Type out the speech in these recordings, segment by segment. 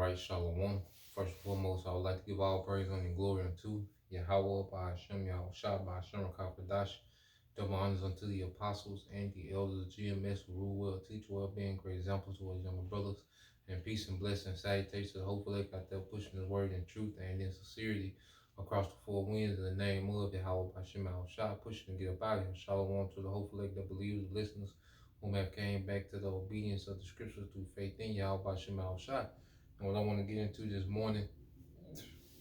right, Shalom. First and foremost, I would like to give all praise and glory unto Yahweh by Hashem, Yahweh Shah by Hashem Rakafadash. Double honors unto the apostles and the elders of GMS who rule well, teach well, being great examples to our younger brothers. And peace and blessing, salutations to the whole elect out there pushing his word in truth and in sincerity across the four winds in the name of Yahweh by Hashem, Yahweh Shah, pushing to get up out of here. Shalom to the whole elect that believes, listeners, whom have came back to the obedience of the scriptures through faith in Yahweh Shem Al Shai. And what I want to get into this morning,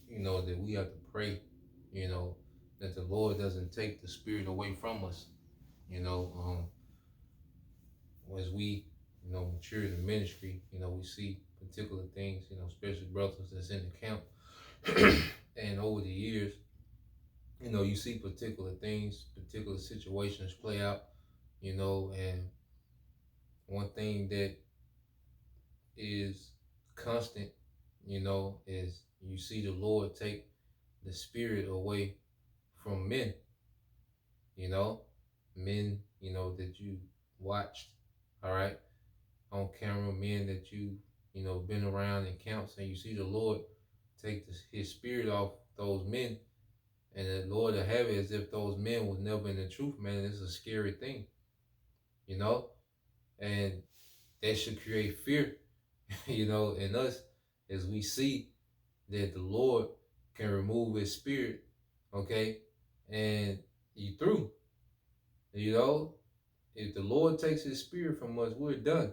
that we have to pray, that the Lord doesn't take the spirit away from us, as we, mature in the ministry, we see particular things, especially brothers that's in the camp. And over the years, you see particular things, particular situations play out, and one thing that is constant, is you see the Lord take the spirit away from men, men, that you watched, all right, on camera, men that been around in camps, and you see the Lord take his spirit off those men, and the Lord will have it as if those men was never in the truth, man. It's a scary thing, and that should create fear, in us as we see that the Lord can remove his spirit, okay, and you through, if the Lord takes his spirit from us, we're done.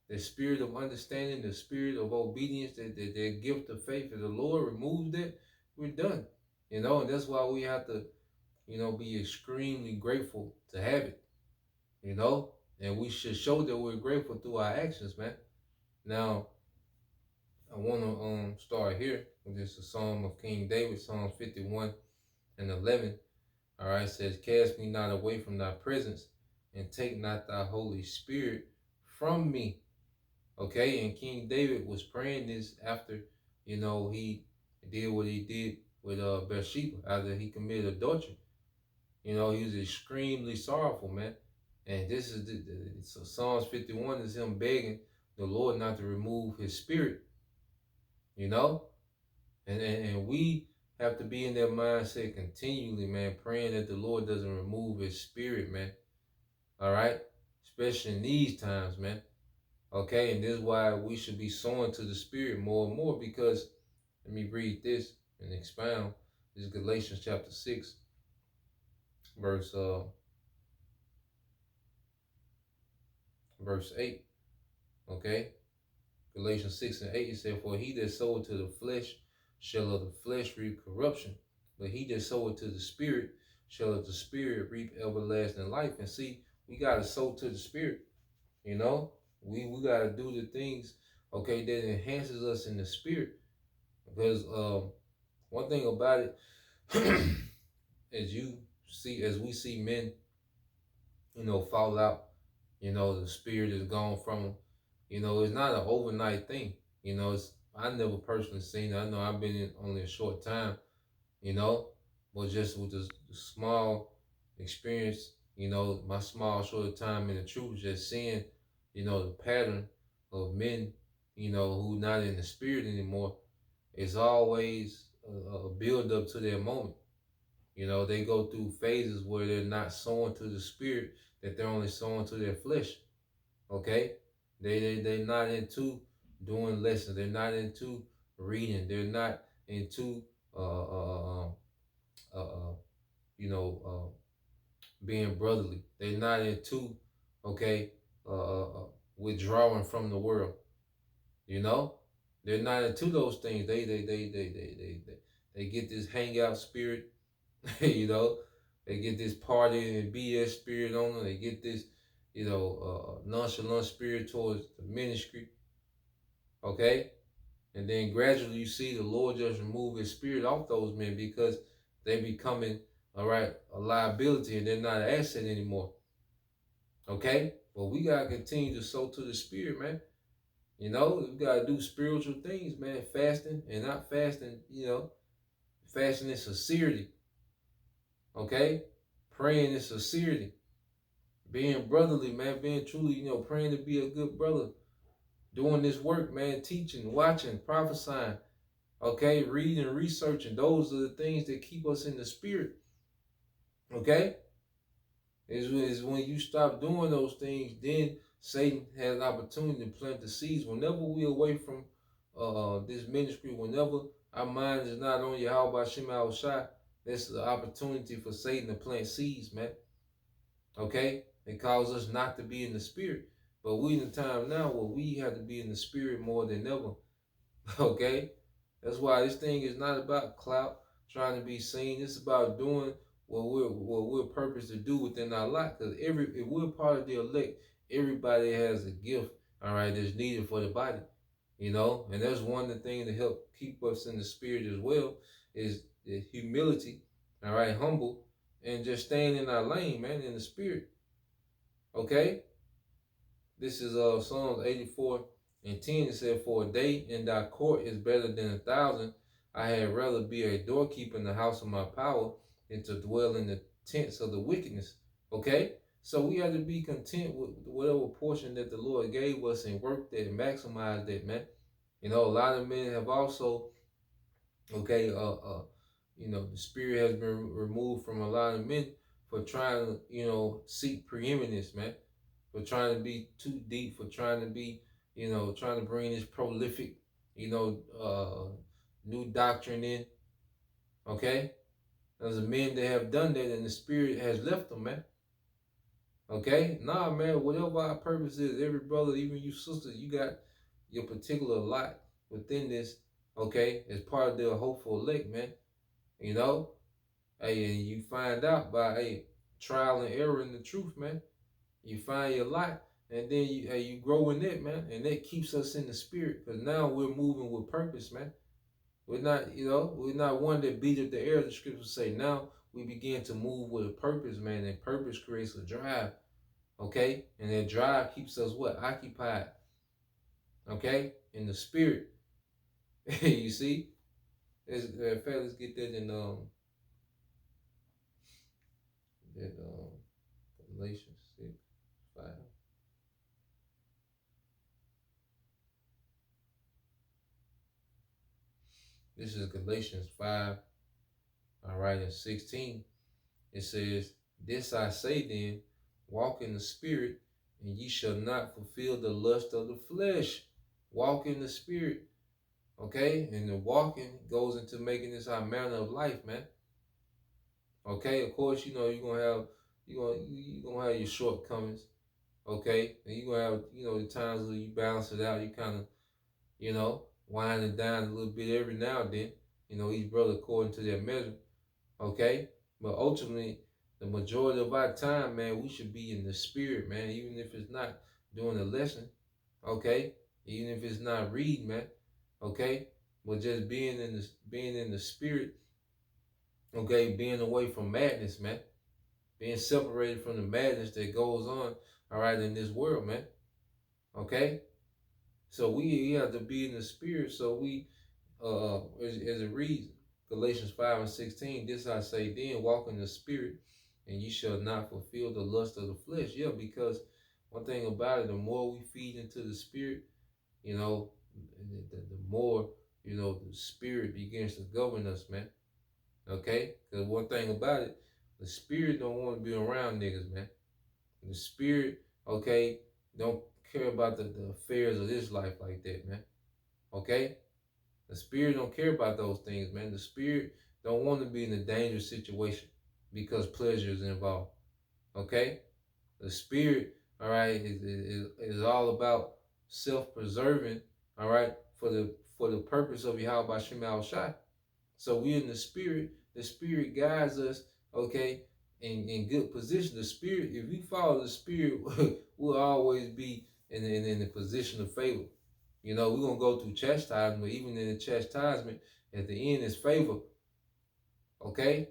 The spirit of understanding, the spirit of obedience, that gift of faith, if the Lord removes that, we're done, and that's why we have to, be extremely grateful to have it, and we should show that we're grateful through our actions, man. Now, I want to start here with this a Psalm of King David, Psalm 51 and 11. All right, it says, "Cast me not away from thy presence, and take not thy Holy Spirit from me." Okay, and King David was praying this after, he did what he did with Bathsheba after he committed adultery. He was extremely sorrowful, man. And this is so Psalms 51 is him begging the Lord not to remove his spirit, and we have to be in that mindset continually, man, praying that the Lord doesn't remove his spirit, man. All right, especially in these times, man. Okay, and this is why we should be sowing to the spirit more and more, because let me read this and expound. This is Galatians chapter 6, verse 8. Okay, Galatians 6 and 8, it said, "For he that soweth to the flesh shall of the flesh reap corruption, but he that soweth to the spirit shall of the spirit reap everlasting life." And see, we gotta sow to the spirit, we gotta do the things, okay, that enhances us in the spirit. Because one thing about it, as we see men, fall out, the spirit is gone from them. It's not an overnight thing. I never personally seen it. I know I've been in only a short time, but just with the small experience, my small short time in the truth, just seeing, the pattern of men, who not in the spirit anymore, is always a build up to their moment. They go through phases where they're not sowing to the spirit, that they're only sowing to their flesh. Okay? They're not into doing lessons. They're not into reading. They're not into being brotherly. They're not into, okay, withdrawing from the world. They're not into those things. They get this hangout spirit. They get this party and BS spirit on them. They get this, nonchalant spirit towards the ministry. Okay? And then gradually you see the Lord just remove his spirit off those men, because they becoming, all right, a liability, and they're not an asset anymore. Okay? But we got to continue to sow to the spirit, man. We got to do spiritual things, man. Fasting, and not fasting, fasting in sincerity. Okay? Praying in sincerity. Being brotherly, man. Being truly, praying to be a good brother. doing this work, man, teaching, watching, prophesying, okay, reading, researching. Those are the things that keep us in the spirit, okay? Is when you stop doing those things, then Satan has an opportunity to plant the seeds. Whenever we're away from this ministry, whenever our mind is not on Yahweh Shema Shai, that's the opportunity for Satan to plant seeds, man. Okay? It causes us not to be in the spirit. But we in the time now where we have to be in the spirit more than ever. Okay? That's why this thing is not about clout, trying to be seen. It's about doing what we're purposed to do within our life. Because if we're part of the elect, everybody has a gift, all right, that's needed for the body. You know, and that's one of the things to help keep us in the spirit as well, is the humility, all right, humble, and just staying in our lane, man, in the spirit. Okay? This is Psalms 84:10. It said, "For a day in thy court is better than 1,000. I had rather be a doorkeeper in the house of my power than to dwell in the tents of the wickedness." Okay? So we have to be content with whatever portion that the Lord gave us and work that and maximize that, man. You know, a lot of men have also, okay, the spirit has been removed from a lot of men for trying to, seek preeminence, man, for trying to be too deep, for trying to be, trying to bring this prolific, new doctrine in. Okay, there's a men that have done that, and the spirit has left them, man. Okay, nah, man. Whatever our purpose is, every brother, even you sisters, you got your particular lot within this. Okay, as part of the hopeful elect, man. You know, hey, and you find out by trial and error in the truth, man. You find your light, and then you grow in it, man, and that keeps us in the spirit. Because now we're moving with purpose, man. We're not one that beat up the air. The scriptures say now we begin to move with a purpose, man, and purpose creates a drive, okay, and that drive keeps us what occupied, okay, in the spirit. You see, in fact, let's get that in that Galatians 6:5. This is Galatians 5, all right, and 16. It says, "This I say then, walk in the spirit, and ye shall not fulfill the lust of the flesh." Walk in the spirit, okay? And the walking goes into making this our manner of life, man. Okay, of course, you're gonna have your shortcomings, okay? And you're gonna have, the times where you balance it out, you kind of, wind it down a little bit every now and then, each brother according to their measure, okay? But ultimately, the majority of our time, man, we should be in the spirit, man, even if it's not doing a lesson, okay? Even if it's not reading, man, okay? But just being in the spirit, okay, being away from madness, man, being separated from the madness that goes on, all right, in this world, man, okay? So we have to be in the spirit. So we, as it reads, Galatians 5:16, "This I say then, walk in the spirit, and you shall not fulfill the lust of the flesh." Yeah, because one thing about it, the more we feed into the spirit, you know, the more, the spirit begins to govern us, man. Okay? Because one thing about it, the spirit don't want to be around niggas, man. The spirit, okay, don't care about the affairs of this life like that, man. Okay? The spirit don't care about those things, man. The spirit don't want to be in a dangerous situation because pleasure is involved. Okay? The spirit, all right, is all about self-preserving, all right, for the purpose of Yahweh Shem Al Shai. So we in the spirit guides us, okay, in good position. The spirit, if we follow the spirit, we'll always be in the position of favor. We're gonna go through chastisement, but even in the chastisement, at the end is favor. Okay?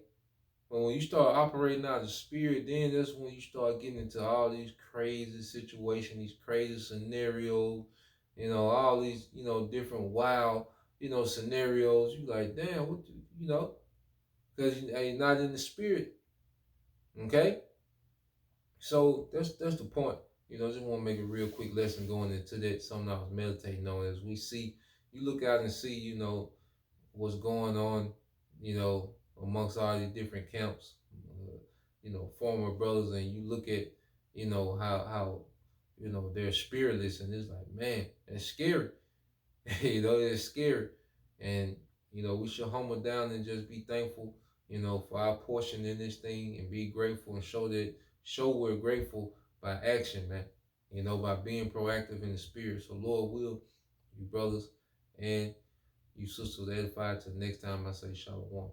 But when you start operating out of the spirit, then that's when you start getting into all these crazy situations, these crazy scenarios, all these, different wild, scenarios. You like, damn, what, because you're not in the spirit. Okay? So that's the point. just want to make a real quick lesson going into that, something I was meditating on. As we see, you look out and see, what's going on, amongst all these different camps, former brothers, and you look at, how they're spiritless, and it's like, man, it's scary. It's scary. And, we should humble down and just be thankful, for our portion in this thing, and be grateful, and show we're grateful by action, man. By being proactive in the spirit. So Lord will, you brothers and you sisters, edify till the next time I say shalom.